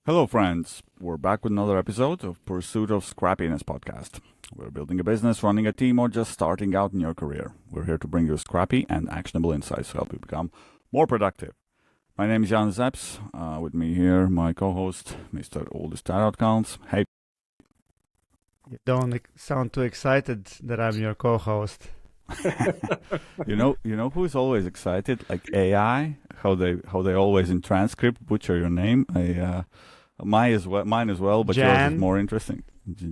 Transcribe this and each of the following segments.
Hello, friends. We're back with another episode of Pursuit of Scrappiness podcast. We're building a business, running a team, or just starting out in your career. We're here to bring you scrappy and actionable insights to help you become more productive. My name is Jan Zeps. With me here, my co-host, Mr. Oldest Tarout Counts. Hey. You don't sound too excited that I'm your co-host. You know who's always excited? Like AI, how they always in transcript butcher your name. Mine as well, but yours is Jan? more interesting.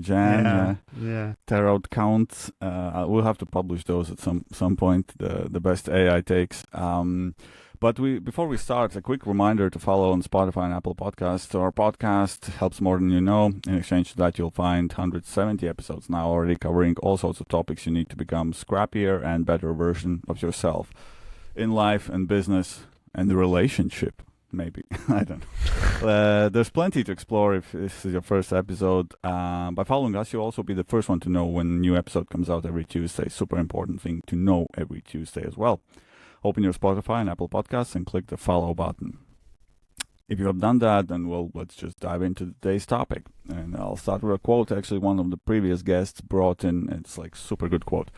Jan, Yeah. Tarout counts. We'll have to publish those at some point. The best AI takes. But before we start, a quick reminder to follow on Spotify and Apple Podcasts. Our podcast helps more than you know. In exchange to that, you'll find 170 episodes now already covering all sorts of topics you need to become scrappier and better version of yourself in life and business and the relationship. Maybe. I don't know. There's plenty to explore if this is your first episode. By following us, you'll also be the first one to know when a new episode comes out every Tuesday. Super important thing to know every Tuesday as well. Open your Spotify and Apple Podcasts and click the follow button. If you have done that, then let's just dive into today's topic. And I'll start with a quote actually one of the previous guests brought in. It's like super good quote.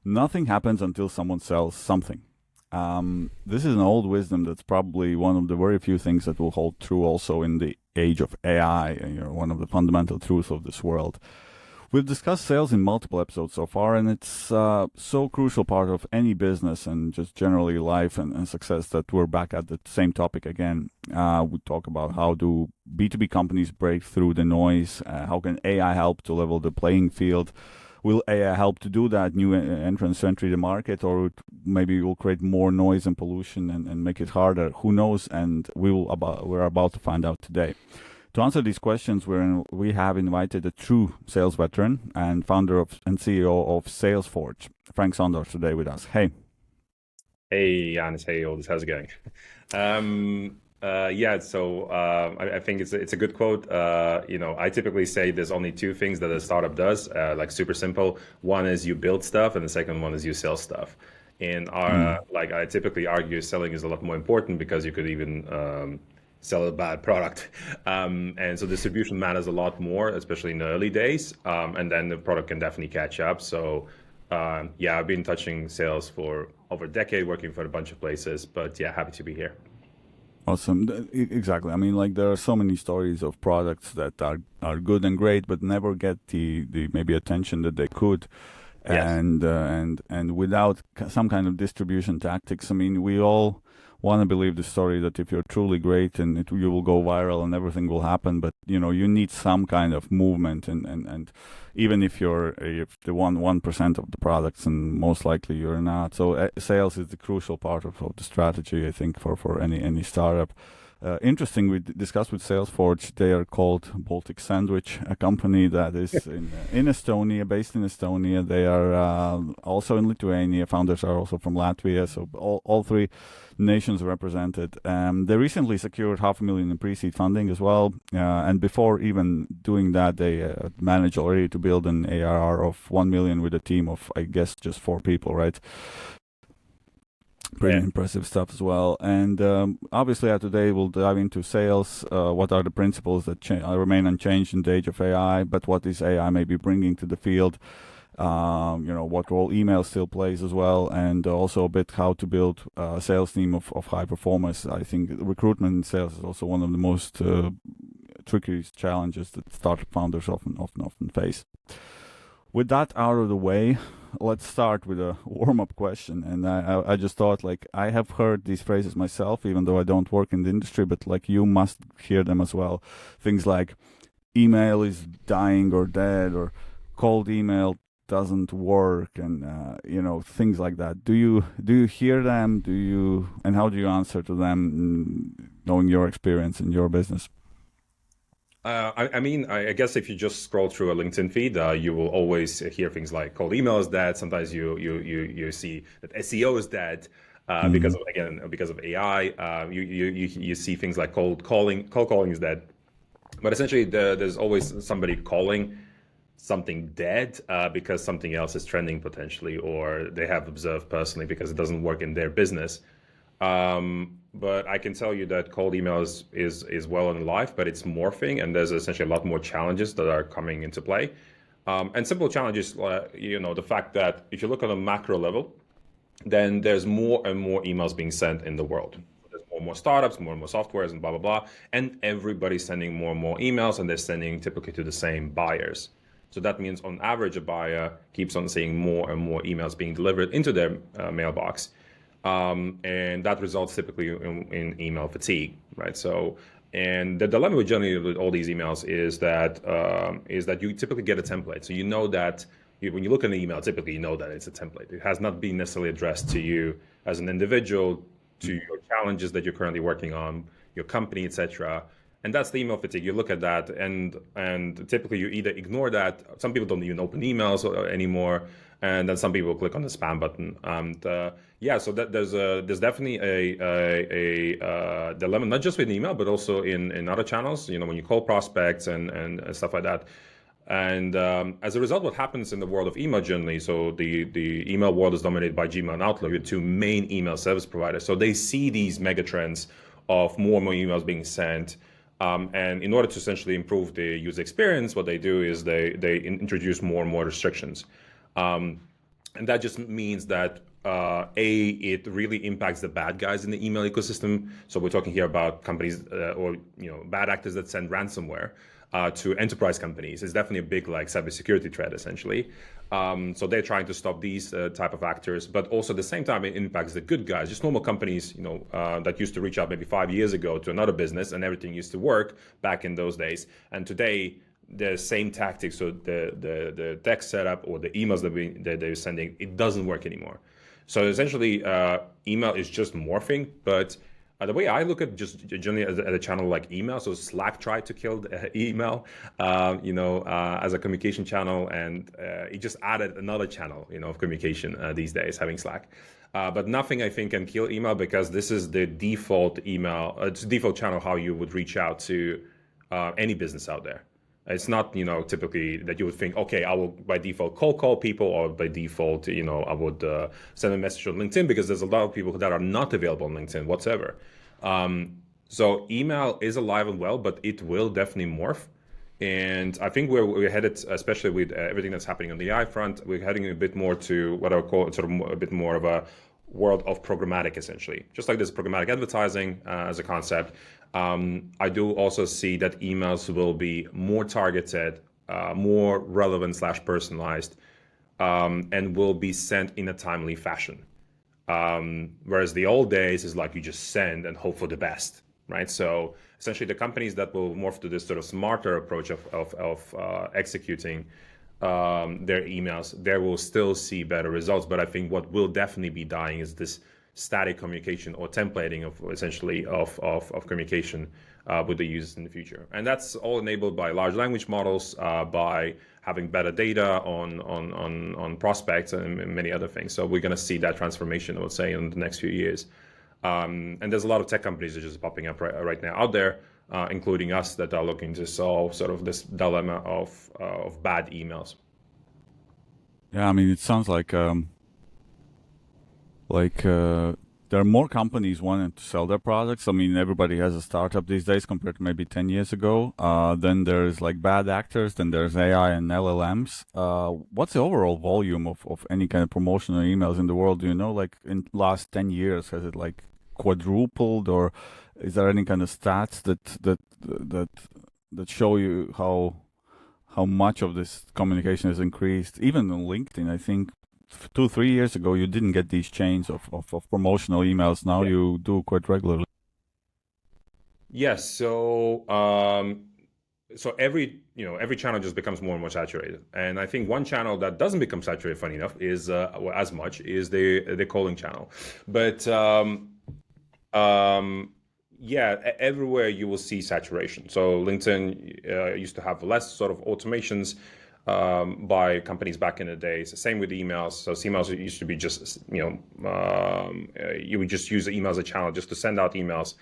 Nothing happens until someone sells something. This is an old wisdom that's probably one of the very few things that will hold true also in the age of AI, one of the fundamental truths of this world. We've discussed sales in multiple episodes so far, and it's so crucial part of any business and just generally life and success that we're back at the same topic again. We talk about how do B2B companies break through the noise, how can AI help to level the playing field. Will AI help to do that, new entrance to enter the market, or maybe it will create more noise and pollution and make it harder? Who knows? And we're about to find out today. To answer these questions, we have invited a true sales veteran and founder and CEO of Salesforge, Frank Sondors, today with us. Hey. Hey, Janis. Hey, Oldest. How's it going? I think it's a good quote. I typically say there's only two things that a startup does, like super simple. One is you build stuff, and the second one is you sell stuff. And I typically argue selling is a lot more important because you could even sell a bad product. And so distribution matters a lot more, especially in the early days. And then the product can definitely catch up. So I've been touching sales for over a decade, working for a bunch of places, but happy to be here. Awesome. Exactly. I mean, there are so many stories of products that are good and great, but never get the maybe attention that they could. Yes. And without some kind of distribution tactics, I mean, we all want to believe the story that if you're truly great and you will go viral and everything will happen, but you need some kind of movement and even if the 1% of the products, and most likely you're not. So sales is the crucial part of the strategy, I think, for any startup. Interesting, we discussed with Salesforge, they are called Baltic Sandwich, a company that is in Estonia, based in Estonia. They are also in Lithuania. Founders are also from Latvia, so all three nations represented. They recently secured $500,000 in pre-seed funding as well. And before even doing that, they managed already to build an ARR of 1 million with a team of, I guess, just 4 people, right? Pretty impressive stuff as well. And obviously today we'll dive into sales. What are the principles that remain unchanged in the age of AI, but what is AI maybe bringing to the field? What role email still plays as well, and also a bit how to build a sales team of high performers. I think recruitment in sales is also one of the most tricky challenges that startup founders often face. With that out of the way, let's start with a warm-up question. And I just thought, I have heard these phrases myself, even though I don't work in the industry, but you must hear them as well. Things like email is dying or dead, or cold email doesn't work, and things like that. Do you hear them? And how do you answer to them, knowing your experience in your business? I guess if you just scroll through a LinkedIn feed, you will always hear things like cold email is dead. Sometimes you see that SEO is dead because of AI. You see things like cold calling is dead. But essentially, there's always somebody calling something dead because something else is trending potentially, or they have observed personally because it doesn't work in their business. but I can tell you that cold email is well in life, but it's morphing, and there's essentially a lot more challenges that are coming into play. And simple challenges, the fact that if you look on a macro level, then there's more and more emails being sent in the world. There's more and more startups, more and more softwares, and blah, blah, blah. And everybody's sending more and more emails, and they're sending typically to the same buyers. So that means on average, a buyer keeps on seeing more and more emails being delivered into their mailbox. And that results typically in email fatigue, right? So, and the dilemma with generally with all these emails is that you typically get a template. So you know that when you look at an email, typically you know that it's a template. It has not been necessarily addressed to you as an individual, to your challenges that you're currently working on, your company, etc. And that's the email fatigue. You look at that, and typically you either ignore that. Some people don't even open emails anymore, and then some people click on the spam button. And so that there's definitely a dilemma, not just with email, but also in other channels. When you call prospects and stuff like that. And as a result, what happens in the world of email generally, so the email world is dominated by Gmail and Outlook, the two main email service providers. So they see these mega trends of more and more emails being sent. And in order to essentially improve the user experience, what they do is they introduce more and more restrictions. And that just means that it really impacts the bad guys in the email ecosystem. So we're talking here about companies or bad actors that send ransomware to enterprise companies. It's definitely a big cybersecurity threat, essentially. So they're trying to stop these type of actors, but also at the same time it impacts the good guys, just normal companies, that used to reach out maybe 5 years ago to another business and everything used to work back in those days. And today the same tactics, so the text setup or the emails that they're sending, it doesn't work anymore. So essentially, email is just morphing, but the way I look at just generally as a channel like email, so Slack tried to kill email, as a communication channel, and it just added another channel, of communication these days, having Slack. But nothing, I think, can kill email, because this is the default email, it's the default channel how you would reach out to any business out there. It's not, typically that you would think, okay, I will by default cold call people, or by default, I would send a message on LinkedIn, because there's a lot of people that are not available on LinkedIn whatsoever. So email is alive and well, but it will definitely morph. And I think we're headed, especially with everything that's happening on the AI front, we're heading a bit more to what I would call sort of a bit more of a world of programmatic, essentially. Just like there's programmatic advertising as a concept, I do also see that emails will be more targeted, more relevant / personalized, and will be sent in a timely fashion. Whereas the old days is like you just send and hope for the best, right? So essentially the companies that will morph to this sort of smarter approach of executing their emails, they will still see better results. But I think what will definitely be dying is this static communication or templating of essentially of communication with the users in the future. And that's all enabled by large language models, by having better data on prospects and many other things. So we're going to see that transformation, I would say, in the next few years. And there's a lot of tech companies that are just popping up right now out there, including us, that are looking to solve sort of this dilemma of bad emails. Yeah, I mean, it sounds like there are more companies wanting to sell their products. I mean, everybody has a startup these days compared to maybe 10 years ago. Then there's bad actors, then there's AI and LLMs. What's the overall volume of any kind of promotional emails in the world? Do you know, in last 10 years, has it quadrupled, or is there any kind of stats that show you how much of this communication has increased? Even on LinkedIn, I think 2-3 years ago, you didn't get these chains of promotional emails. Now you do quite regularly. Yes. So every channel just becomes more and more saturated. And I think one channel that doesn't become saturated, funny enough, is as much is the calling channel. But everywhere you will see saturation. So LinkedIn used to have less sort of automations by companies back in the days. Same with emails. So emails used to be just, you would just use the email as a channel just to send out emails.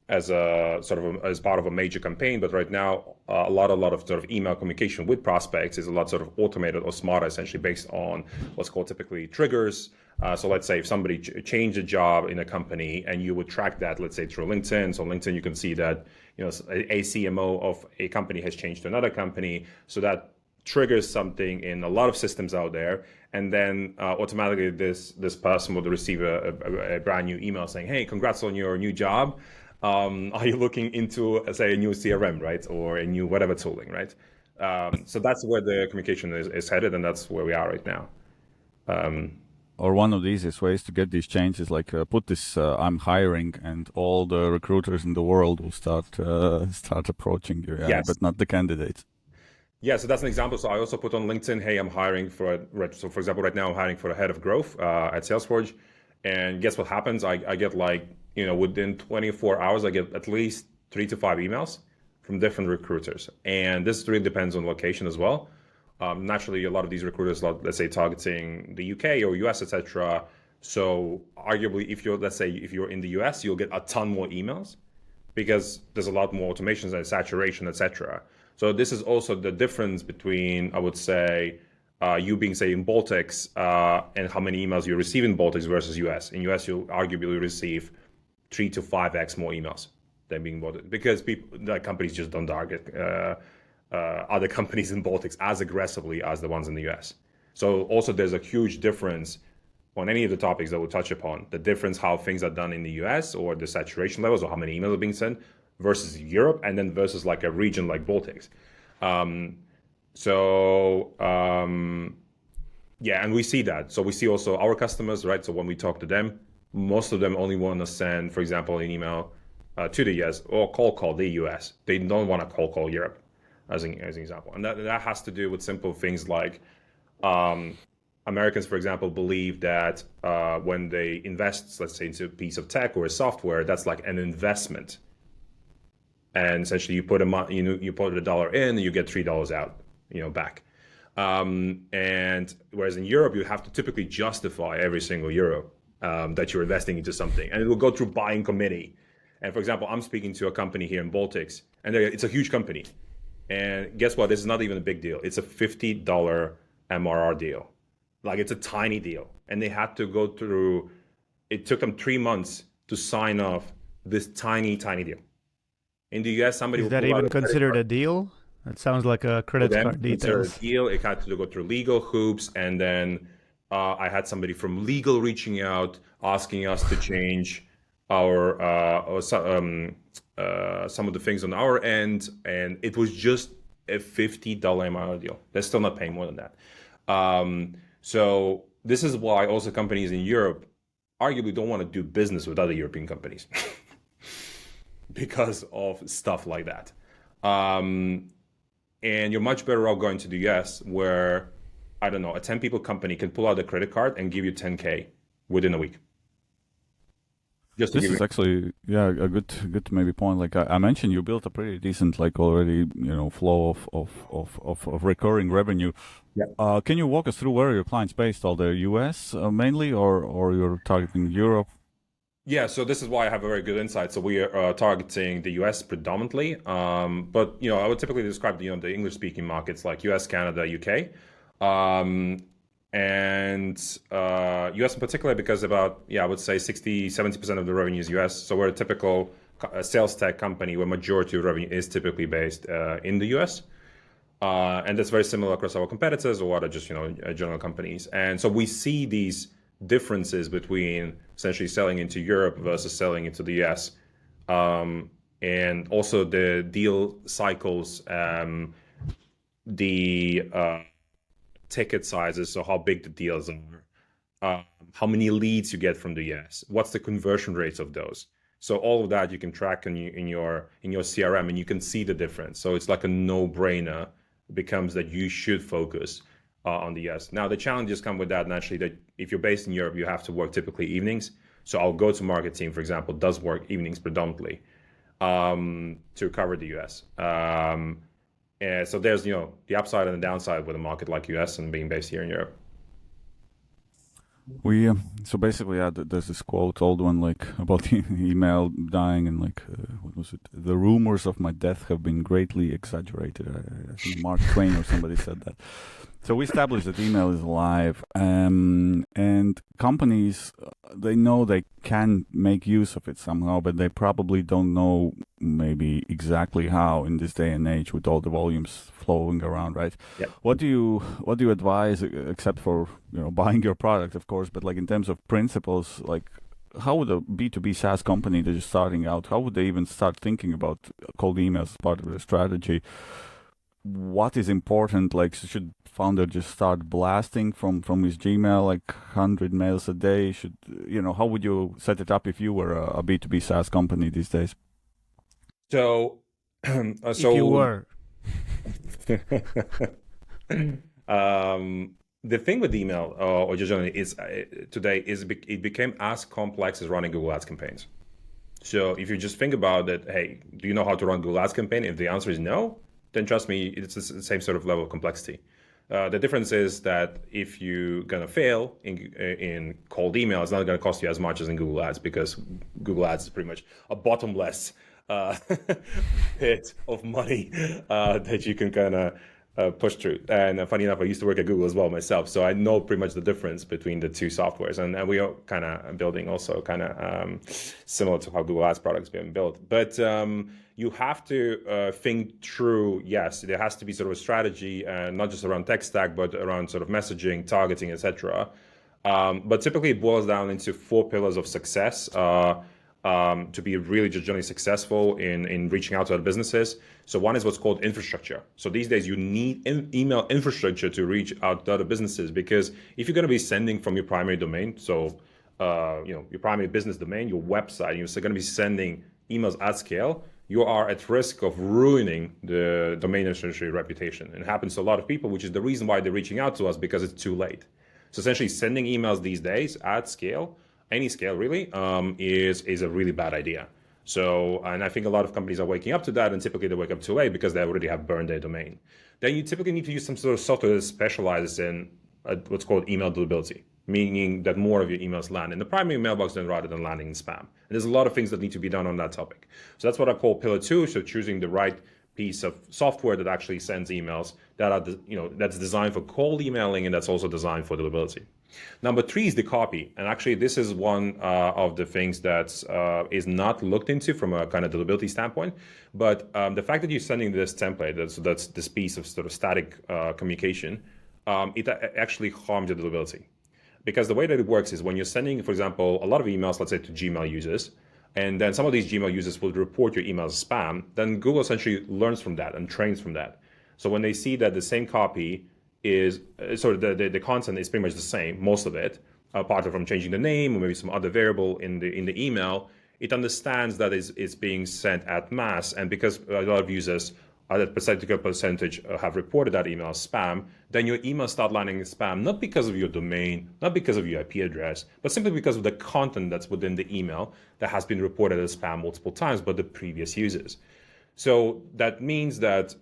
as a sort of as part of a major campaign, but right now a lot of sort of email communication with prospects is a lot sort of automated or smarter, essentially based on what's called typically triggers. So let's say if somebody changed a job in a company and you would track that, let's say through LinkedIn. So LinkedIn, you can see that a CMO of a company has changed to another company, so that triggers something in a lot of systems out there, and then automatically this person would receive a brand new email saying, "Hey, congrats on your new job. Are you looking into, say, a new CRM, right, or a new whatever tooling, right?" So that's where the communication is headed, and that's where we are right now. Or one of the easiest ways to get these changes, like put this "I'm hiring," and all the recruiters in the world will start approaching you, Yes. but not the candidates. Yeah, so that's an example. So I also put on LinkedIn, "Hey, I'm hiring so for example, right now I'm hiring for a head of growth at Salesforge," and guess what happens? I get within 24 hours, I get at least 3 to 5 emails from different recruiters, and this really depends on location as well. Naturally, a lot of these recruiters, let's say, targeting the UK or US, etc. So arguably, if you're in the US, you'll get a ton more emails because there's a lot more automations and saturation, etc. So this is also the difference between, I would say, you being, say, in Baltics and how many emails you receive in Baltics versus US. In US, you'll arguably receive 3 to 5x more emails than being Baltic, because the companies just don't target other companies in Baltics as aggressively as the ones in the US. So also there's a huge difference on any of the topics that we'll touch upon, the difference how things are done in the US, or the saturation levels, or how many emails are being sent versus Europe, and then versus like a region like Baltics. Yeah, and we see that. So we see also our customers, right? So when we talk to them, most of them only want to send, for example, an email to the US or call the US. They don't want to call Europe, as an example. And that has to do with simple things like Americans, for example, believe that when they invest, let's say, into a piece of tech or a software, that's like an investment. And essentially you put $1 in and you get $3 out, back. And whereas in Europe, you have to typically justify every single euro that you're investing into something, and it will go through buying committee. And for example, I'm speaking to a company here in Baltics, and it's a huge company. And guess what? This is not even a big deal. It's a $50 MRR deal. Like, it's a tiny deal. And they had to go through, it took them 3 months to sign off this tiny deal. In the US, somebody Is that even considered a deal? It sounds like a credit card details. Deal. It had to go through legal hoops, and then I had somebody from legal reaching out, asking us to change our some of the things on our end, and it was just a $50 MRR deal. They're still not paying more than that. So this is why also companies in Europe arguably don't want to do business with other European companies because of stuff like that. And you're much better off going to the US, where, I don't know, a 10 people company can pull out a credit card and give you 10K within a week. This is actually, a good maybe point. Like I mentioned, you built a pretty decent, like, already, flow of recurring revenue. Yeah. Can you walk us through where are your clients based? Are they US mainly, or you're targeting Europe? Yeah, so this is why I have a very good insight. So we are targeting the US predominantly, but I would typically describe the English-speaking markets like US, Canada, UK. And US in particular, because about, I would say 60-70% of the revenue is US. So we're a typical sales tech company where majority of revenue is typically based in the US. And that's very similar across our competitors or other just, general companies. And so we see these differences between essentially selling into Europe versus selling into the US. And also the deal cycles, the ticket sizes, so how big the deals are, how many leads you get from the US, what's the conversion rates of those. So all of that you can track in your CRM, and you can see the difference. So it's like a no-brainer. It becomes that you should focus on the US. Now the challenges come with that naturally, that if you're based in Europe, you have to work typically evenings. So our go-to-market team, for example, does work evenings predominantly to cover the US. And so there's, the upside and the downside with a market like US and being based here in Europe. We so basically, there's this quote, old one, like about the email dying, and like what was it? The rumors of my death have been greatly exaggerated. I think Mark Twain or somebody said that. So we established that email is alive, and companies, they know they can make use of it somehow, but they probably don't know maybe exactly how in this day and age with all the volumes flowing around, right? Yeah. What do you advise, except for buying your product, of course, but like in terms of principles, like how would a B2B SaaS company that is starting out, how would they even start thinking about cold emails as part of their strategy? What is important? Like, should founder just start blasting from his Gmail like 100 mails a day? Should how would you set it up if you were a B2B SaaS company these days? So, If you were. The thing with email, or just generally, is today it became as complex as running Google Ads campaigns. So if you just think about it, hey, do you know how to run Google Ads campaign? If the answer is no, then trust me, it's the same sort of level of complexity. The difference is that if you're gonna fail in cold email, it's not gonna cost you as much as in Google Ads, because Google Ads is pretty much a bottomless pit of money that you can kind of push through. And funny enough, I used to work at Google as well myself, so I know pretty much the difference between the two softwares. And we are kind of building also kind of similar to how Google Ads products being built. But you have to think through, yes, there has to be sort of a strategy, not just around tech stack, but around sort of messaging, targeting, etc. But typically it boils down into 4 pillars of success. To be really just generally successful in reaching out to other businesses. So one is what's called infrastructure. So these days you need email infrastructure to reach out to other businesses, because if you're going to be sending from your primary domain, so your primary business domain, your website, you're going to be sending emails at scale, you are at risk of ruining the domain industry reputation. And it happens to a lot of people, which is the reason why they're reaching out to us, because it's too late. So essentially sending emails these days at scale, any scale really, is a really bad idea. So, and I think a lot of companies are waking up to that, and typically they wake up too late because they already have burned their domain. Then you typically need to use some sort of software that specializes in what's called email deliverability, meaning that more of your emails land in the primary mailbox rather than landing in spam. And there's a lot of things that need to be done on that topic. So that's what I call pillar 2. So choosing the right piece of software that actually sends emails that are, that's designed for cold emailing, and that's also designed for deliverability. Number 3 is the copy, and actually this is one of the things that is not looked into from a kind of deliverability standpoint. But the fact that you're sending this template, that's this piece of sort of static communication, it actually harms your deliverability. Because the way that it works is when you're sending, for example, a lot of emails, let's say to Gmail users, and then some of these Gmail users will report your emails as spam, then Google essentially learns from that and trains from that. So when they see that the same copy is, the content is pretty much the same, most of it, apart from changing the name or maybe some other variable in the email, it understands that it's being sent at mass. And because a lot of users, that percentage have reported that email as spam, then your emails start landing in spam, not because of your domain, not because of your IP address, but simply because of the content that's within the email that has been reported as spam multiple times by the previous users. So that means that,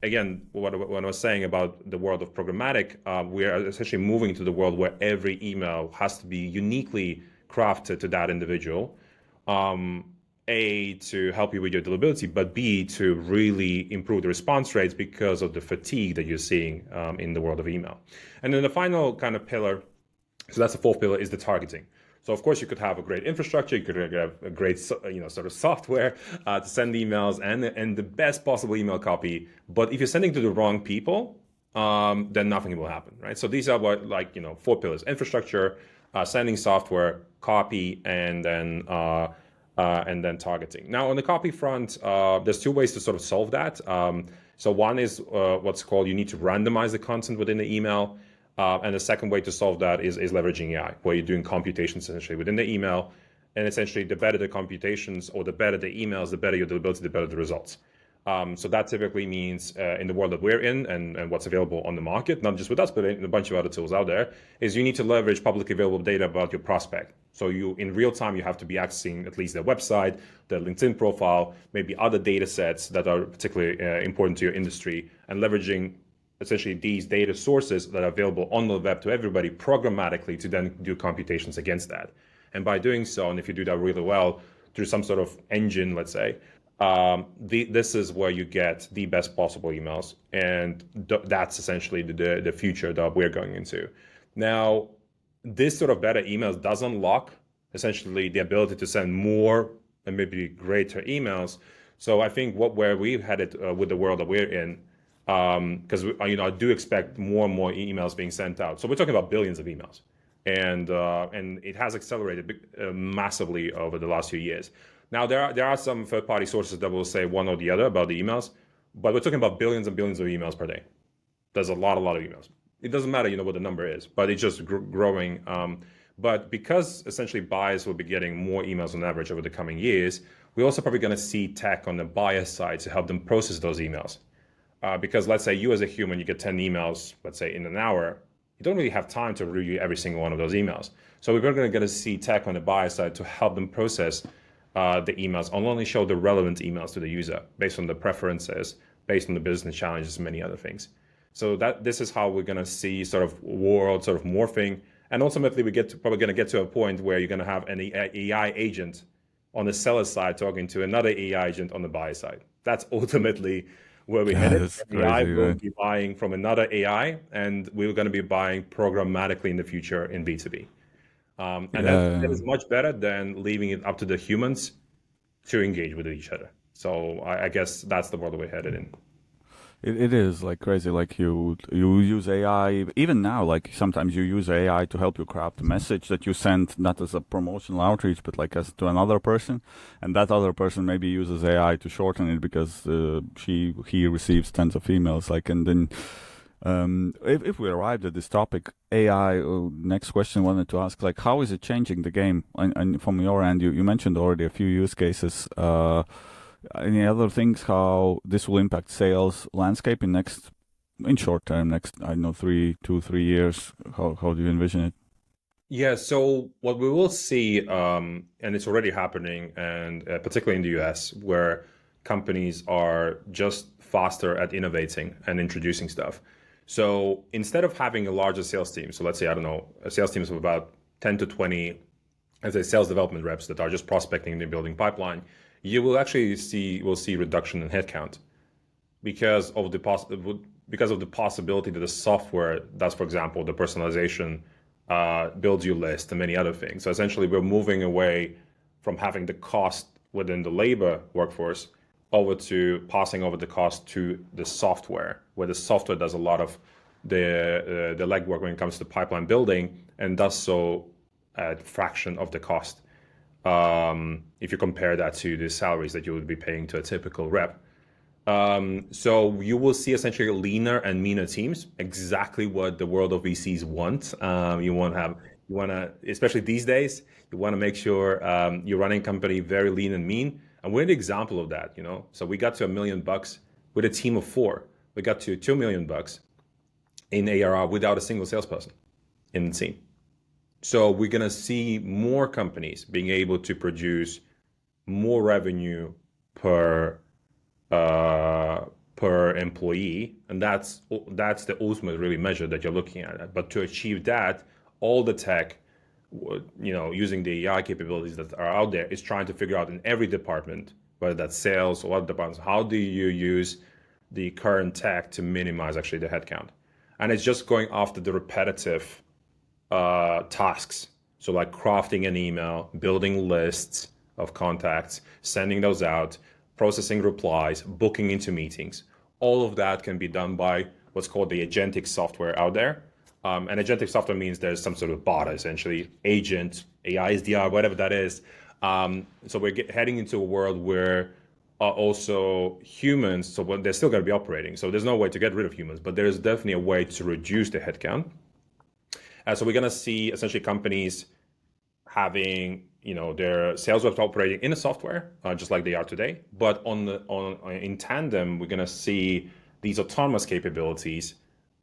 again, what I was saying about the world of programmatic, we are essentially moving to the world where every email has to be uniquely crafted to that individual. A, to help you with your deliverability, but B, to really improve the response rates because of the fatigue that you're seeing in the world of email. And then the final kind of pillar, so that's the 4th pillar, is the targeting. So of course you could have a great infrastructure, you could have a great sort of software to send emails and the best possible email copy. But if you're sending to the wrong people, then nothing will happen, right? So these are what 4 pillars: infrastructure, sending software, copy, and then targeting. Now on the copy front, there's 2 ways to sort of solve that. So one is what's called, you need to randomize the content within the email. And the second way to solve that is leveraging AI, where you're doing computations essentially within the email. And essentially the better the computations or the better the emails, the better your deliverability, the better the results. So that typically means in the world that we're in and what's available on the market, not just with us, but in a bunch of other tools out there, is you need to leverage publicly available data about your prospect. So you, in real time, you have to be accessing at least their website, their LinkedIn profile, maybe other data sets that are particularly important to your industry, and leveraging essentially these data sources that are available on the web to everybody programmatically to then do computations against that. And by doing so, and if you do that really well through some sort of engine, let's say, this is where you get the best possible emails. And that's essentially the future that we're going into. Now, this sort of better emails does unlock essentially the ability to send more and maybe greater emails. So I think where we've headed with the world that we're in, because I do expect more and more emails being sent out. So we're talking about billions of emails, and it has accelerated massively over the last few years. Now there are some third-party sources that will say one or the other about the emails, but we're talking about billions and billions of emails per day. There's a lot of emails. It doesn't matter, what the number is, but it's just growing. But because essentially buyers will be getting more emails on average over the coming years, we're also probably going to see tech on the buyer side to help them process those emails. Because let's say you as a human, you get 10 emails, let's say in an hour, you don't really have time to review every single one of those emails. So we're going to see tech on the buyer side to help them process the emails and only show the relevant emails to the user based on the preferences, based on the business challenges, and many other things. So this is how we're going to see sort of world sort of morphing. And ultimately, probably going to get to a point where you're going to have an AI agent on the seller side talking to another AI agent on the buyer side. That's ultimately where we're headed. AI will be buying from another AI, and we're going to be buying programmatically in the future in B2B. That is much better than leaving it up to the humans to engage with each other. So I guess that's the world that we're headed in. It is like crazy. Like you use AI even now. Like sometimes you use AI to help you craft a message that you send not as a promotional outreach, but like as to another person, and that other person maybe uses AI to shorten it because he receives tons of emails. Like and then if we arrived at this topic, AI. Next question I wanted to ask, like how is it changing the game? And from your end, you mentioned already a few use cases. Any other things how this will impact sales landscape in short term, I don't know, 2-3 years? How do you envision it? Yeah, so what we will see, and it's already happening, and particularly in the US, where companies are just faster at innovating and introducing stuff. So instead of having a larger sales team, so let's say, I don't know, a sales team of about 10 to 20, as a sales development reps that are just prospecting and building pipeline, you will actually see reduction in headcount because of the possibility that the software does, for example, the personalization, builds you list and many other things. So essentially, we're moving away from having the cost within the labor workforce over to passing over the cost to the software, where the software does a lot of the legwork when it comes to pipeline building and does so at a fraction of the cost. If you compare that to the salaries that you would be paying to a typical rep. So you will see essentially leaner and meaner teams, exactly what the world of VCs want. You want to, especially these days, you want to make sure you're running a company very lean and mean. And we're an example of that, So we got to $1 million with a team of 4. We got to $2 million in ARR without a single salesperson in the team. So we're going to see more companies being able to produce more revenue per employee, and that's the ultimate really measure that you're looking at. But to achieve that, all the tech, using the AI capabilities that are out there, is trying to figure out in every department, whether that's sales or other departments, how do you use the current tech to minimize actually the headcount? And it's just going after the repetitive tasks. So like crafting an email, building lists of contacts, sending those out, processing replies, booking into meetings. All of that can be done by what's called the agentic software out there. And agentic software means there's some sort of bot, essentially, agent, AI, SDR, whatever that is. So we're heading into a world where also humans, so they're still going to be operating. So there's no way to get rid of humans, but there's definitely a way to reduce the headcount. So we're going to see essentially companies having their sales reps operating in a software, just like they are today. But in tandem, we're going to see these autonomous capabilities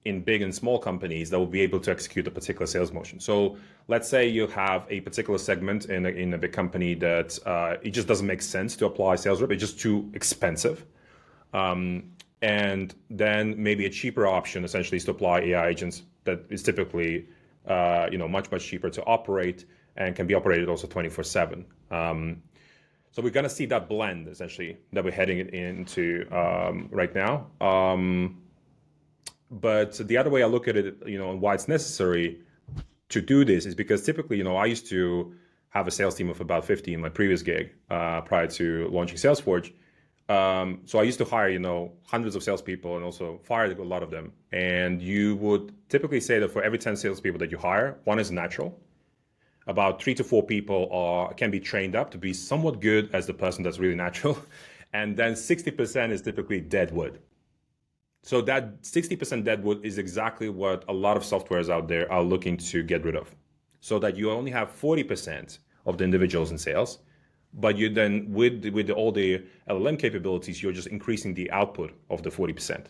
in big and small companies that will be able to execute a particular sales motion. So let's say you have a particular segment in a big company that it just doesn't make sense to apply sales rep. It's just too expensive. And then maybe a cheaper option essentially is to apply AI agents that is typically much cheaper to operate and can be operated also 24/7. So we're going to see that blend essentially that we're heading into right now. But the other way I look at it, and why it's necessary to do this is because typically, I used to have a sales team of about 50 in my previous gig prior to launching Salesforge. So I used to hire, hundreds of salespeople and also fired a lot of them. And you would typically say that for every 10 salespeople that you hire, one is natural. About 3 to 4 people can be trained up to be somewhat good as the person that's really natural. And then 60% is typically dead wood. So that 60% dead wood is exactly what a lot of softwares out there are looking to get rid of. So that you only have 40% of the individuals in sales, but you then, with all the LLM capabilities, you're just increasing the output of the 40%.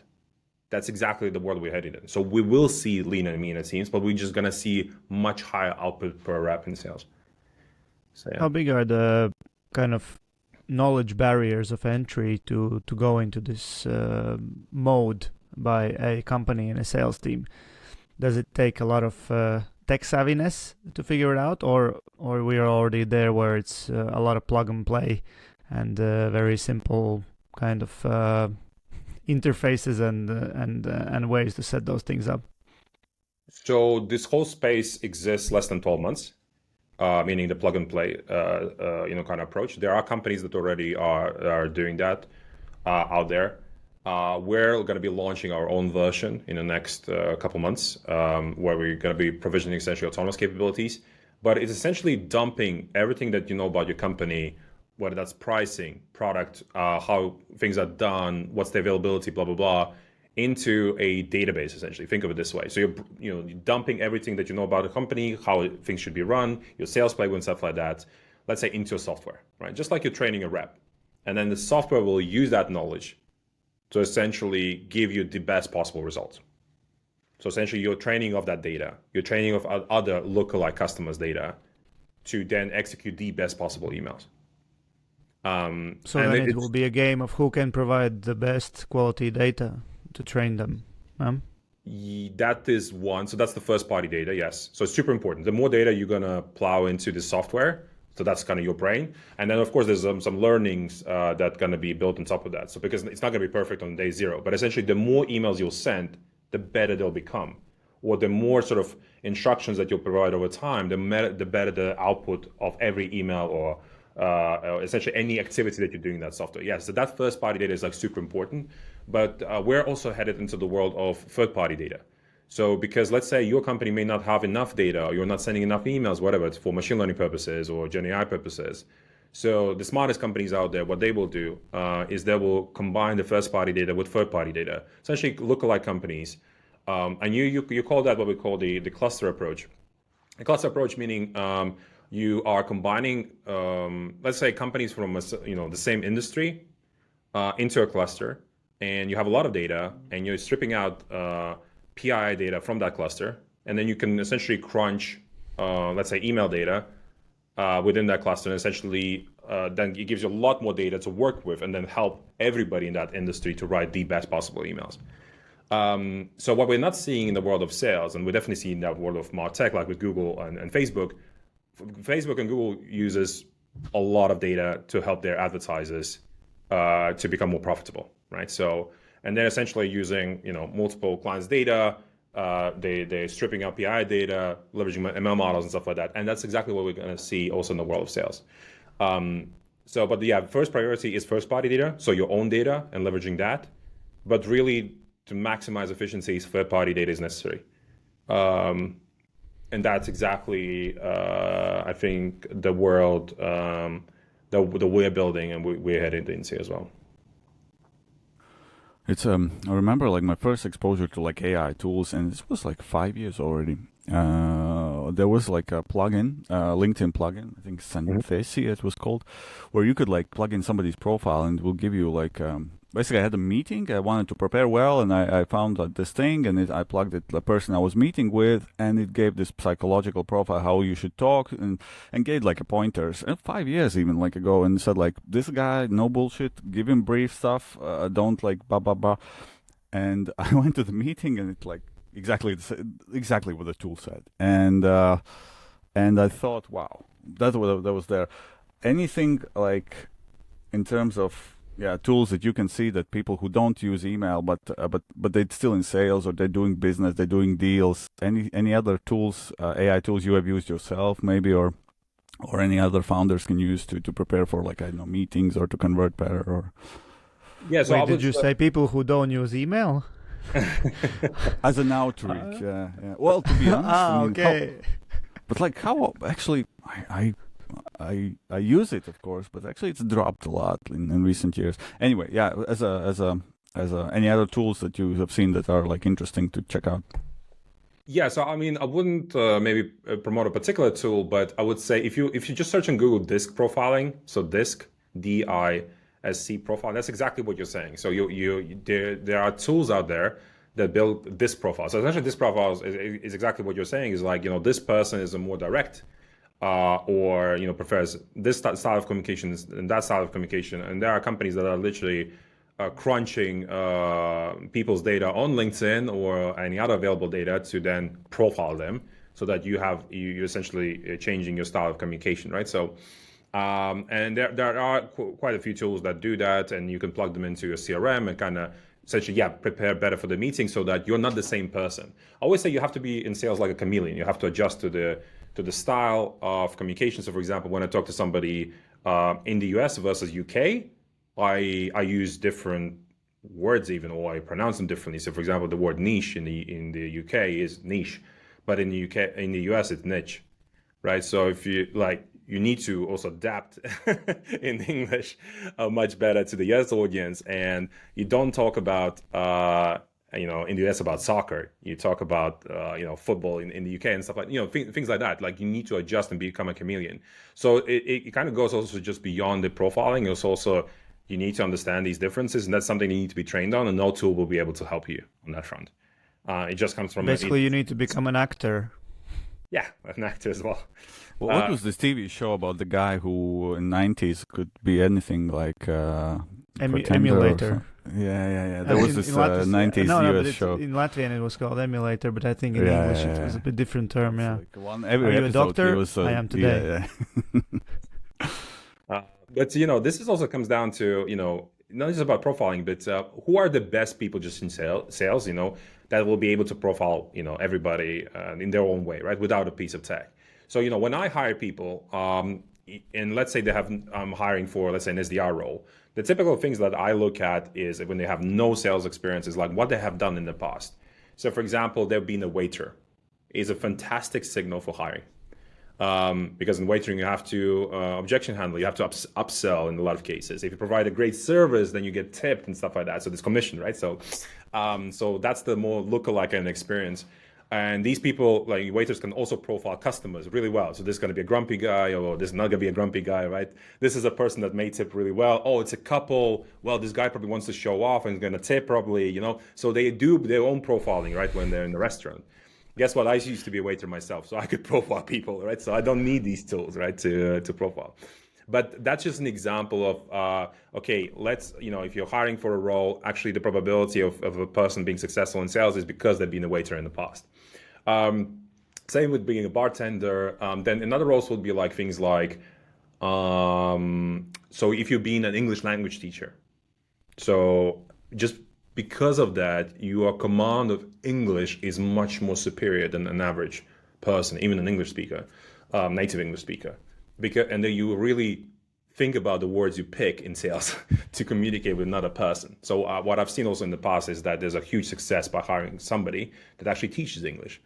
That's exactly the world we're headed in. So we will see lean and mean teams, but we're just going to see much higher output per rep in sales. So, yeah. How big are the kind of knowledge barriers of entry to go into this mode by a company and a sales team? Does it take a lot of tech savviness to figure it out, or we are already there where it's a lot of plug and play and very simple kind of interfaces and ways to set those things up? So this whole space exists less than 12 months, meaning the plug and play kind of approach. There are companies that already are doing that out there. We're going to be launching our own version in the next couple months, where we're going to be provisioning essentially autonomous capabilities. But it's essentially dumping everything that you know about your company, whether that's pricing, product, how things are done, what's the availability, blah, blah, blah, into a database, essentially. Think of it this way. So you're dumping everything that you know about the company, how things should be run, your sales playbook and stuff like that, let's say into a software, right? Just like you're training a rep. And then the software will use that knowledge to essentially give you the best possible results. So essentially you're training of that data, you're training of other lookalike customers' data to then execute the best possible emails. So then it will be a game of who can provide the best quality data to train them. That is one. So that's the first party data, yes. So it's super important. The more data you're going to plow into the software, so that's kind of your brain. And then, of course, there's some learnings that are going to be built on top of that. So because it's not going to be perfect on day zero, but essentially the more emails you'll send, the better they'll become. Or the more sort of instructions that you'll provide over time, the better the output of every email or essentially any activity that you're doing in that software. Yes, so that first party data is like super important, but we're also headed into the world of third party data. So because let's say your company may not have enough data, or you're not sending enough emails, whatever, it's for machine learning purposes or Gen AI purposes. So the smartest companies out there, what they will do is they will combine the first party data with third party data, essentially lookalike companies. And you call that what we call the cluster approach. The cluster approach meaning you are combining, let's say, companies from the same industry into a cluster, and you have a lot of data, and you're stripping out PII data from that cluster, and then you can essentially crunch, let's say, email data within that cluster, and essentially then it gives you a lot more data to work with, and then help everybody in that industry to write the best possible emails. So what we're not seeing in the world of sales, and we're definitely seeing that world of MarTech, like with Google and Facebook. Facebook and Google uses a lot of data to help their advertisers to become more profitable, right? So, and they're essentially using multiple clients' data. They're stripping out PI data, leveraging ML models and stuff like that. And that's exactly what we're going to see also in the world of sales. First priority is first party data, so your own data and leveraging that. But really, to maximize efficiencies, third party data is necessary. And that's exactly, I think, the world that we're building and we're headed into as well. It's I remember like my first exposure to like AI tools, and this was like 5 years already. There was like a plugin, LinkedIn plugin, I think Synthesia it was called, where you could like plug in somebody's profile and it will give you like basically I had a meeting. I wanted to prepare well, and I found this thing, and I plugged it the person I was meeting with, and it gave this psychological profile how you should talk, and gave like a pointers 5 years even like ago, and said like, this guy, no bullshit, give him brief stuff, don't like blah blah blah. And I went to the meeting, and it's like exactly what the tool said, and I thought, wow, that's what that was there. Anything like in terms of tools that you can see that people who don't use email but they're still in sales, or they're doing business, they're doing deals, any other tools, AI tools you have used yourself maybe, or any other founders can use to prepare for, like, I don't know, meetings, or to convert better, or Yeah. So Wait, did you say people who don't use email? as an outreach? Yeah. Well, to be honest, I mean, Okay. but like how actually I use it, of course, but actually it's dropped a lot in recent years. Anyway, yeah, as a any other tools that you have seen that are like interesting to check out? Yeah, so I mean, I wouldn't maybe promote a particular tool, but I would say if you just search on Google disk profiling, so disk, DISC profile, that's exactly what you're saying. So there are tools out there that build disk profiles. So essentially, disk profiles is exactly what you're saying. Is like, this person is a more direct, or prefers this style of communication and that style of communication. And there are companies that are literally crunching people's data on LinkedIn or any other available data to then profile them, so that you essentially changing your style of communication, right? So and there are quite a few tools that do that, and you can plug them into your CRM and kind of essentially prepare better for the meeting, so that you're not the same person. I always say you have to be in sales like a chameleon. You have to adjust to the style of communication. So for example, when I talk to somebody in the US versus UK, I use different words even, or I pronounce them differently. So for example, the word niche in the UK is niche, but in the US it's niche, right? So if you need to also adapt in English much better to the US audience, and you don't talk about in the US about soccer. You talk about football in the UK and stuff like things like that. Like, you need to adjust and become a chameleon. So it kind of goes also just beyond the profiling. It's also, you need to understand these differences, and that's something you need to be trained on, and no tool will be able to help you on that front. It just comes from basically you need to become an actor. Yeah, an actor as well. Well, what was this TV show about the guy who in '90s could be anything, like Emulator. Yeah. There was this '90s US show. In Latvian it was called Emulator, but I think in English it was a bit different term. Yeah. Like every Are you a doctor? Was, I am today. But this is also comes down to not just about profiling, but who are the best people just in sales, that will be able to profile everybody in their own way, right, without a piece of tech. So when I hire people, and let's say I'm hiring for, let's say, an SDR role, the typical things that I look at is when they have no sales experience, is like what they have done in the past. So for example, they've been a waiter is a fantastic signal for hiring. Because in waitering, you have to objection handle, you have to upsell in a lot of cases. If you provide a great service, then you get tipped and stuff like that. So there's commission, right? So that's the more lookalike and experience. And these people, like waiters, can also profile customers really well. So this is going to be a grumpy guy, or this is not going to be a grumpy guy, right? This is a person that may tip really well. Oh, it's a couple. Well, this guy probably wants to show off and is going to tip probably, So they do their own profiling, right, when they're in the restaurant. Guess what? I used to be a waiter myself, so I could profile people, right? So I don't need these tools, right, to profile. But that's just an example of, okay, let's, if you're hiring for a role, actually the probability of a person being successful in sales is because they've been a waiter in the past. Same with being a bartender. Then another roles would be like things like, so if you've been an English language teacher, so just because of that, your command of English is much more superior than an average person, even an English speaker, native English speaker. And then you really think about the words you pick in sales to communicate with another person. So what I've seen also in the past is that there's a huge success by hiring somebody that actually teaches English.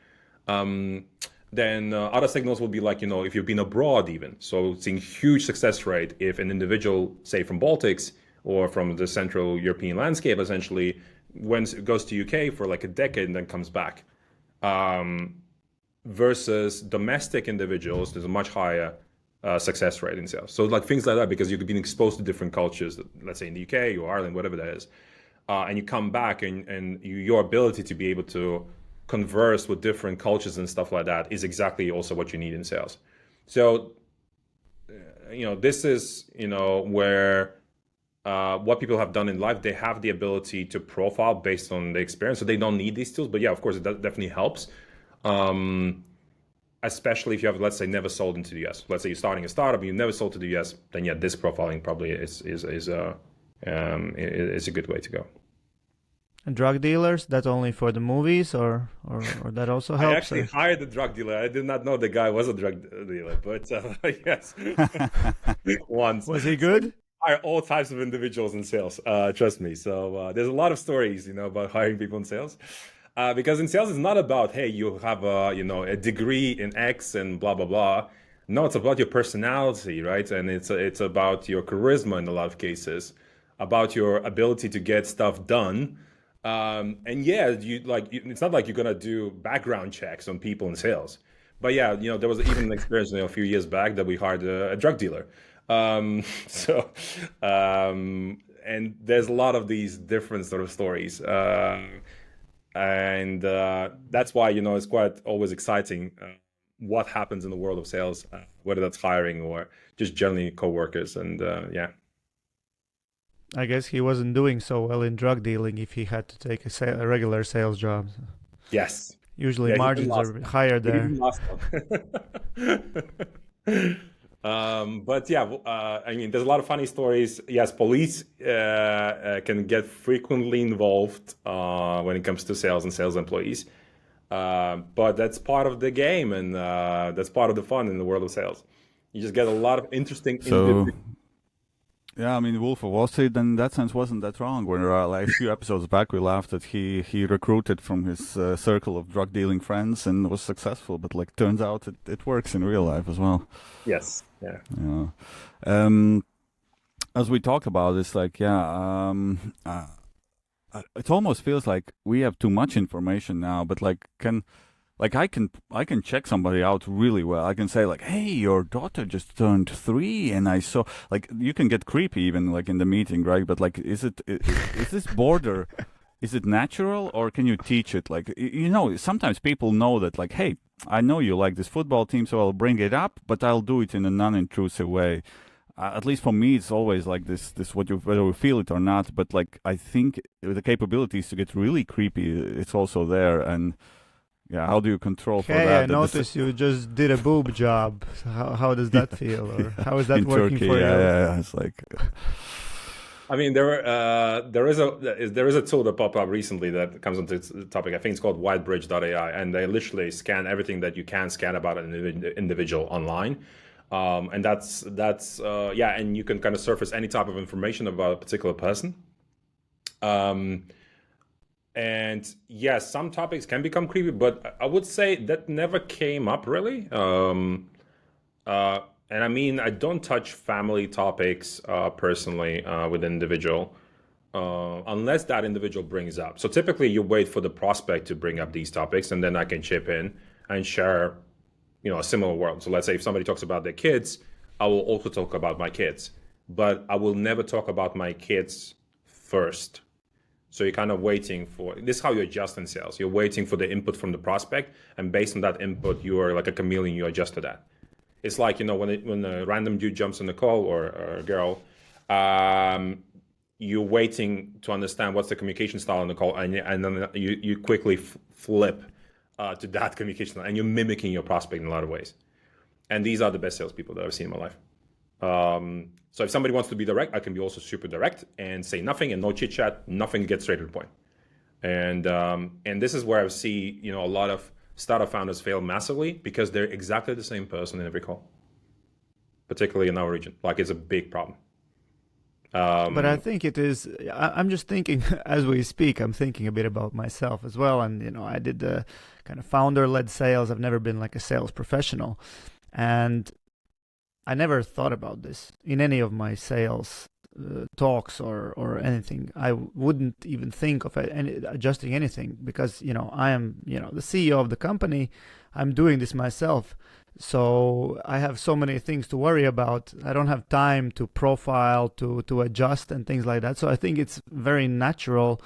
Then other signals will be like, if you've been abroad even. So seeing huge success rate if an individual, say from Baltics, or from the Central European landscape, essentially, goes to UK for like a decade and then comes back. Versus domestic individuals, there's a much higher success rate in sales. So like things like that, because you've been exposed to different cultures, let's say in the UK or Ireland, whatever that is, and you come back and your ability to be able to converse with different cultures and stuff like that is exactly also what you need in sales. So, this is, where what people have done in life, they have the ability to profile based on the experience. So they don't need these tools, but yeah, of course, it definitely helps. Especially if you have, let's say, never sold into the US. Let's say you're starting a startup, you never sold to the US, then yeah, this profiling probably is a good way to go. And drug dealers, that's only for the movies, or that also helps? I actually hired a drug dealer. I did not know the guy was a drug dealer, but yes, once. Was he good? Hire all types of individuals in sales. Trust me. So there's a lot of stories, about hiring people in sales. Because in sales, it's not about, hey, you have a degree in X and blah, blah, blah. No, it's about your personality, right? And it's about your charisma in a lot of cases, about your ability to get stuff done. And yeah, it's not like you're going to do background checks on people in sales. But yeah, there was even an experience a few years back that we hired a drug dealer. And there's a lot of these different sort of stories. And that's why, it's quite always exciting what happens in the world of sales, whether that's hiring or just generally coworkers. And yeah. I guess he wasn't doing so well in drug dealing if he had to take a regular sales job. Yes. Usually margins are higher there. But yeah, there's a lot of funny stories. Yes, police can get frequently involved when it comes to sales and sales employees. But that's part of the game, and that's part of the fun in the world of sales. You just get a lot of interesting Yeah, Wolf of Wall Street, in that sense, wasn't that wrong. When like a few episodes back, we laughed that he recruited from his circle of drug dealing friends and was successful. But turns out it works in real life as well. Yes. Yeah. As we talk about this, it almost feels like we have too much information now. But I can check somebody out really well. I can say hey, your daughter just turned 3, and I saw you can get creepy even in the meeting, right? But is this border? Is it natural, or can you teach it? Sometimes people know that hey, I know you like this football team, so I'll bring it up, but I'll do it in a non-intrusive way. At least for me, it's always this whether we feel it or not. But I think the capabilities to get really creepy, it's also there. And yeah, how do you control for that? I noticed you just did a boob job. How does that feel, or how is that working Turkey, for you? Yeah, it's there is a tool that popped up recently that comes onto this topic. I think it's called whitebridge.ai, and they literally scan everything that you can scan about an individual online. And that's and you can kind of surface any type of information about a particular person. And yes, some topics can become creepy, but I would say that never came up really. And I don't touch family topics personally with an individual unless that individual brings up. So typically you wait for the prospect to bring up these topics, and then I can chip in and share, a similar world. So let's say if somebody talks about their kids, I will also talk about my kids, but I will never talk about my kids first. So you're kind of waiting for, this is how you adjust in sales. You're waiting for the input from the prospect, and based on that input, you are like a chameleon, you adjust to that. It's like, when a random dude jumps on the call or a girl, you're waiting to understand what's the communication style on the call, and then you quickly flip to that communication style, and you're mimicking your prospect in a lot of ways. And these are the best salespeople that I've seen in my life. So if somebody wants to be direct, I can be also super direct and say nothing and no chit chat, nothing, get straight to the point. And this is where I see, a lot of startup founders fail massively because they're exactly the same person in every call, particularly in our region. It's a big problem. But I think it is, I'm just thinking, as we speak, I'm thinking a bit about myself as well. And, I did the kind of founder-led sales. I've never been a sales professional. And I never thought about this in any of my sales talks or anything. I wouldn't even think of adjusting anything because, I am, the CEO of the company. I'm doing this myself. So I have so many things to worry about. I don't have time to profile, to adjust and things like that. So I think it's very natural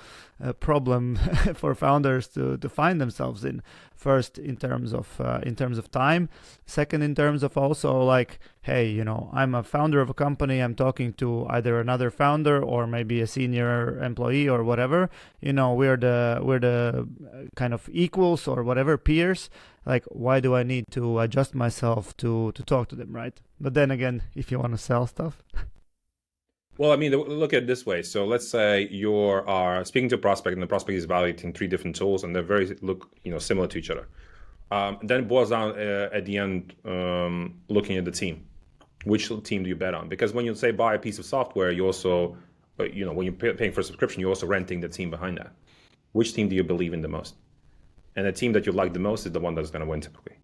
problem for founders to find themselves in. First, in terms of time. Second, in terms of also like, hey, you know, I'm a founder of a company. I'm talking to either another founder or maybe a senior employee or whatever. You know, we're the kind of equals or whatever, peers. Like, why do I need to adjust myself to talk to them, right? But then again, if you want to sell stuff. Well, I mean, look at it this way. So let's say you are speaking to a prospect, and the prospect is evaluating 3 different tools, and they're very similar to each other. Then it boils down at the end, looking at the team. Which team do you bet on? Because when you say buy a piece of software, you also, when you're paying for a subscription, you're also renting the team behind that. Which team do you believe in the most? And the team that you like the most is the one that's going to win typically.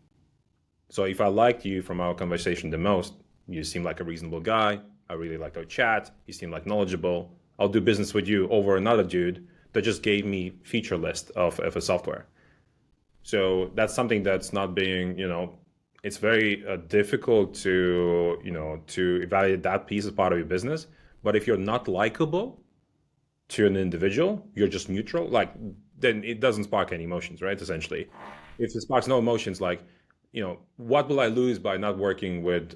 So if I liked you from our conversation the most, you seem like a reasonable guy. I really liked our chat. You seem like knowledgeable. I'll do business with you over another dude that just gave me feature list of a software. So that's something that's not being, it's very difficult to evaluate that piece as part of your business. But if you're not likable to an individual, you're just neutral, then it doesn't spark any emotions, right? Essentially, if it sparks no emotions, what will I lose by not working with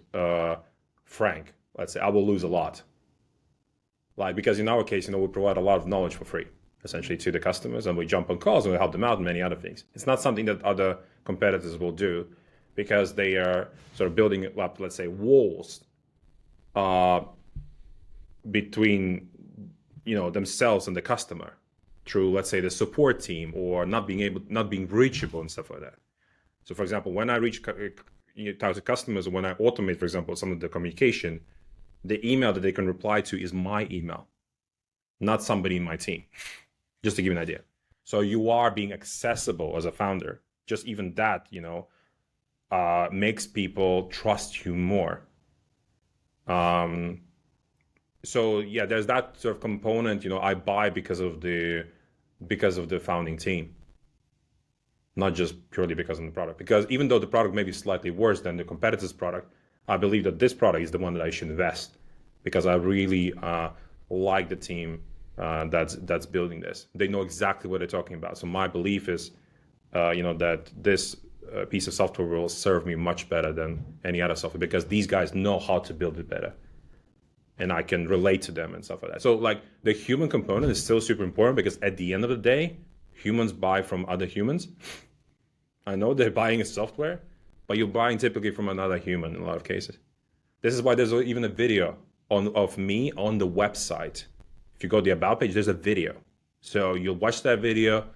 Frank? Let's say I will lose a lot. Because in our case, we provide a lot of knowledge for free, essentially, to the customers, and we jump on calls and we help them out and many other things. It's not something that other competitors will do because they are sort of building up, let's say, walls between, themselves and the customer through, let's say, the support team or not being reachable and stuff like that. So, for example, when I reach out to customers, or when I automate, for example, some of the communication, the email that they can reply to is my email, not somebody in my team, just to give you an idea. So you are being accessible as a founder. Just even that, makes people trust you more. So yeah, there's that sort of component, I buy because of the founding team, not just purely because of the product. Because even though the product may be slightly worse than the competitor's product, I believe that this product is the one that I should invest because I really like the team that's building this. They know exactly what they're talking about. So my belief is, that this piece of software will serve me much better than any other software because these guys know how to build it better. And I can relate to them and stuff like that. So the human component is still super important because at the end of the day, humans buy from other humans. I know they're buying a software, but you're buying typically from another human in a lot of cases. This is why there's even a video of me on the website. If you go to the About page, there's a video. So you'll watch that video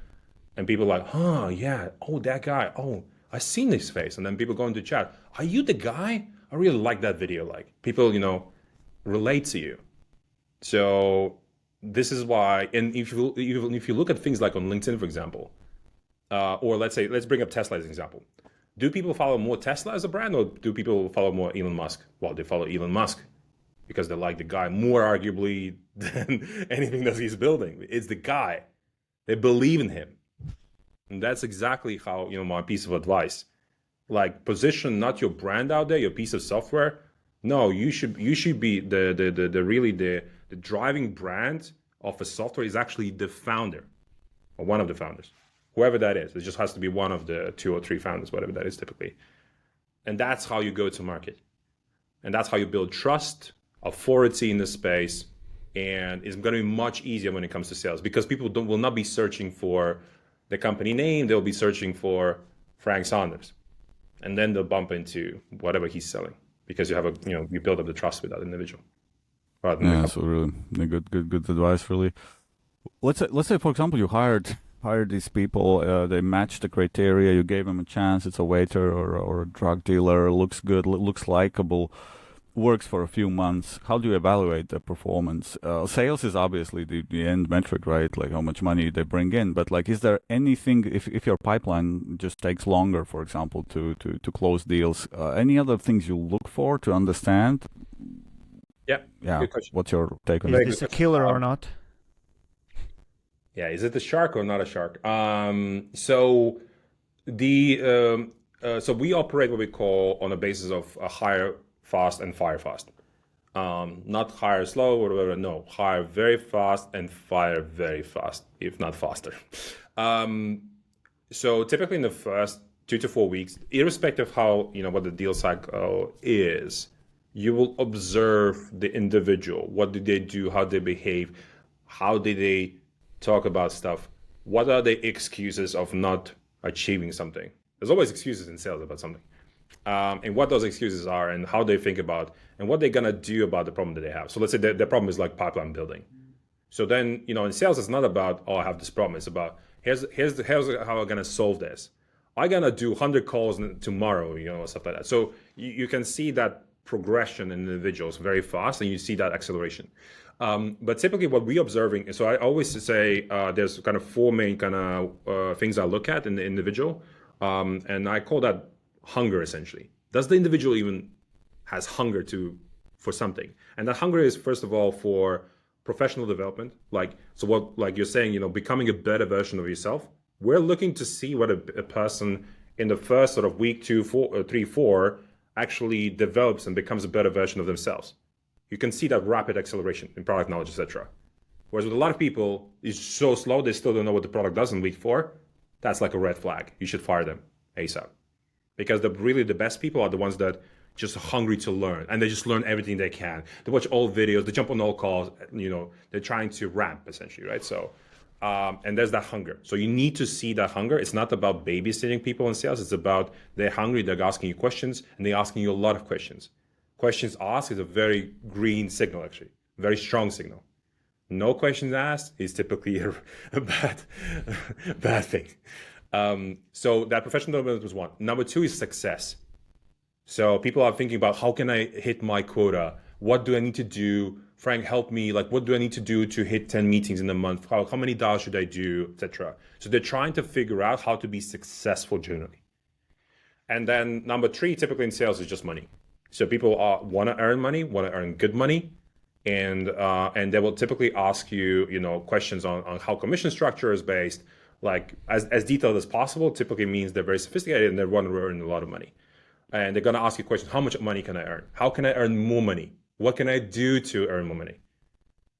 and people are like, oh, yeah, oh, that guy, oh, I've seen his face. And then people go into chat, are you the guy? I really like that video. People, relate to you. So this is why, and if you look at things like on LinkedIn, for example, or let's bring up Tesla as an example. Do people follow more Tesla as a brand or do people follow more Elon Musk? Well, they follow Elon Musk because they like the guy more arguably than anything that he's building. It's the guy. They believe in him. And that's exactly how, my piece of advice, position not your brand out there, your piece of software. No, you should be the driving brand of a software is actually the founder or one of the founders, whoever that is. It just has to be one of the 2 or 3 founders, whatever that is typically. And that's how you go to market. And that's how you build trust, authority in the space. And it's going to be much easier when it comes to sales because people will not be searching for the company name. They'll be searching for Frank Sondors. And then they'll bump into whatever he's selling. Because you have you build up the trust with that individual. Yeah, so really good advice. Really, let's say for example you hired these people. They matched the criteria. You gave them a chance. It's a waiter or a drug dealer. Looks good. Looks likable. Works for a few months. How do you evaluate the performance? Sales is obviously the end metric, right? Like how much money they bring in. But is there anything if your pipeline just takes longer, for example, to close deals? Any other things you look for to understand? Yeah. Good question. What's your take on it? Is this a killer or not? Yeah. Is it a shark or not a shark? So the So we operate what we call on a basis of hire fast and fire fast. Not hire slow or whatever. No, hire very fast and fire very fast, if not faster. So typically in the first 2 to 4 weeks, irrespective of how, what the deal cycle is, you will observe the individual. What did they do? How they behave? How did they talk about stuff? What are the excuses of not achieving something? There's always excuses in sales about something. And what those excuses are and how they think about and what they're going to do about the problem that they have. So let's say the problem is like pipeline building. So then, in sales, it's not about, oh, I have this problem. It's about, here's how I'm going to solve this. I'm going to do 100 calls tomorrow, stuff like that. So you can see that progression in individuals very fast, and you see that acceleration. But typically what we're observing is, so I always say there's kind of 4 main kind of things I look at in the individual. And I call that hunger, essentially. Does the individual even has hunger for something? And that hunger is, first of all, for professional development. Like you're saying, becoming a better version of yourself. We're looking to see what a person in the first sort of week 2, 3, 4 actually develops and becomes a better version of themselves. You can see that rapid acceleration in product knowledge, etc. Whereas with a lot of people, it's so slow, they still don't know what the product does in week 4. That's like a red flag. You should fire them ASAP. Because the best people are the ones that just are hungry to learn, and they just learn everything they can. They watch all videos, they jump on all calls, they're trying to ramp, essentially, right? So, and there's that hunger. So you need to see that hunger. It's not about babysitting people in sales. It's about they're hungry, they're asking you questions, and they're asking you a lot of questions. Questions asked is a very green signal, actually, very strong signal. No questions asked is typically a bad thing. So that professional development was 1. Number 2 is success. So people are thinking about, how can I hit my quota? What do I need to do? Frank, help me. Like, what do I need to do to hit 10 meetings in a month? How many dials should I do, etc. So they're trying to figure out how to be successful generally. And then number 3, typically in sales, is just money. So people want to earn money, want to earn good money. And they will typically ask you, questions on how commission structure is based, like as detailed as possible. Typically means they're very sophisticated and they want to earn a lot of money. And they're going to ask you questions: how much money can I earn? How can I earn more money? What can I do to earn more money?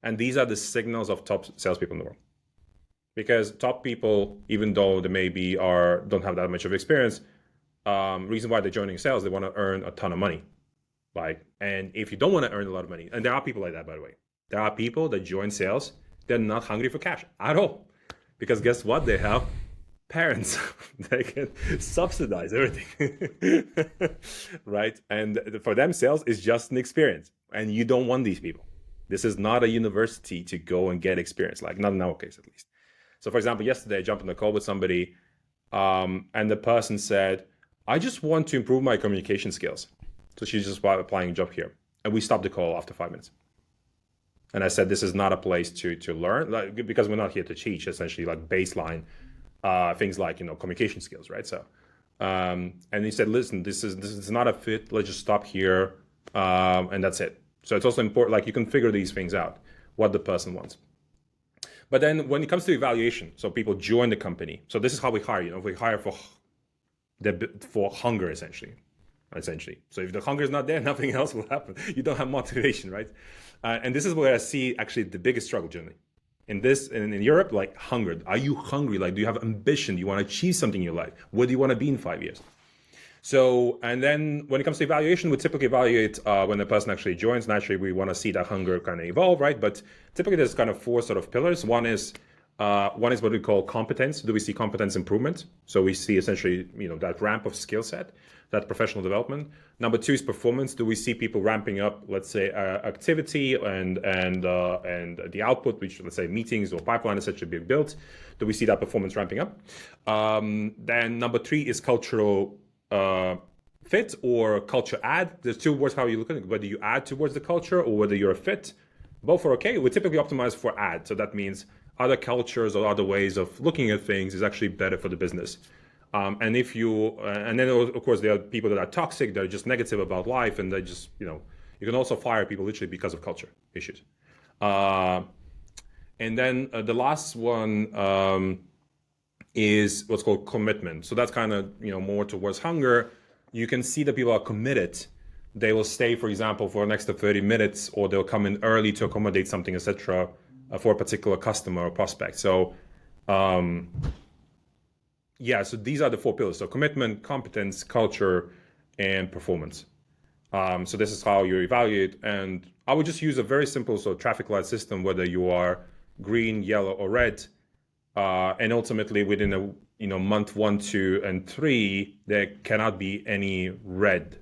And these are the signals of top salespeople in the world. Because top people, even though they maybe don't have that much of experience, reason why they're joining sales, they want to earn a ton of money. And if you don't want to earn a lot of money, and there are people like that, by the way, there are people that join sales, they're not hungry for cash at all. Because guess what? They have parents. They can subsidize everything, right? And for them, sales is just an experience. And you don't want these people. This is not a university to go and get experience, like not in our case, at least. So for example, yesterday I jumped on a call with somebody, and the person said, I just want to improve my communication skills. So she's just applying a job here. And we stopped the call after 5 minutes. And I said, this is not a place to learn, because we're not here to teach, essentially, like baseline things like, communication skills, right? So, and he said, listen, this is not a fit. Let's just stop here. And that's it. So it's also important, like you can figure these things out, what the person wants. But then when it comes to evaluation, so people join the company. So this is how we hire, we hire for hunger, essentially. So if the hunger is not there, nothing else will happen. You don't have motivation, right? And this is where I see actually the biggest struggle generally. In Europe, like hunger. Are you hungry? Like, do you have ambition? Do you want to achieve something in your life? Where do you want to be in 5 years? So, and then when it comes to evaluation, we typically evaluate when the person actually joins. Naturally, we want to see that hunger kind of evolve, right? But typically there's kind of 4 sort of pillars. One is what we call competence. Do we see competence improvement? So we see essentially, that ramp of skill set, that professional development. Number 2 is performance. Do we see people ramping up, let's say, activity and the output, which, let's say, meetings or pipeline essentially being built? Do we see that performance ramping up? Then number 3 is cultural fit or culture add. There's 2 words how you look at it, whether you add towards the culture or whether you're a fit. Both are okay. We typically optimize for add. So that means other cultures or other ways of looking at things is actually better for the business. And if you, and then of course there are people that are toxic, they're just negative about life, and they just, you can also fire people literally because of culture issues. And then the last one is what's called commitment. So that's kind of, more towards hunger. You can see that people are committed. They will stay, for example, for an extra 30 minutes, or they'll come in early to accommodate something, etc., for a particular customer or prospect. So, so these are the 4 pillars. So commitment, competence, culture, and performance. So this is how you evaluate. And I would just use a very simple traffic light system, whether you are green, yellow, or red. And ultimately, within month 1, 2, and 3, there cannot be any red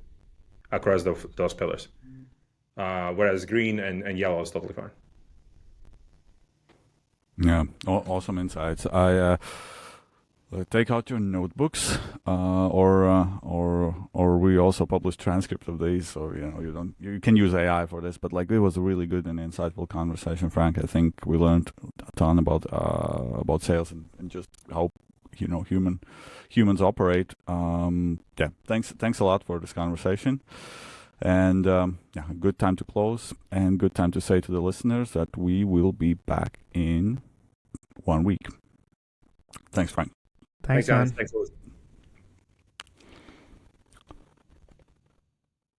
across those pillars. Whereas green and yellow is totally fine. Yeah, awesome insights. I take out your notebooks, or we also publish transcript of these, or you can use AI for this. But it was a really good and insightful conversation, Frank. I think we learned a ton about sales and just how humans operate. Thanks a lot for this conversation. And good time to close, and good time to say to the listeners that we will be back in 1 week. Thanks, Frank. Thanks, guys. man. Thanks, Liz.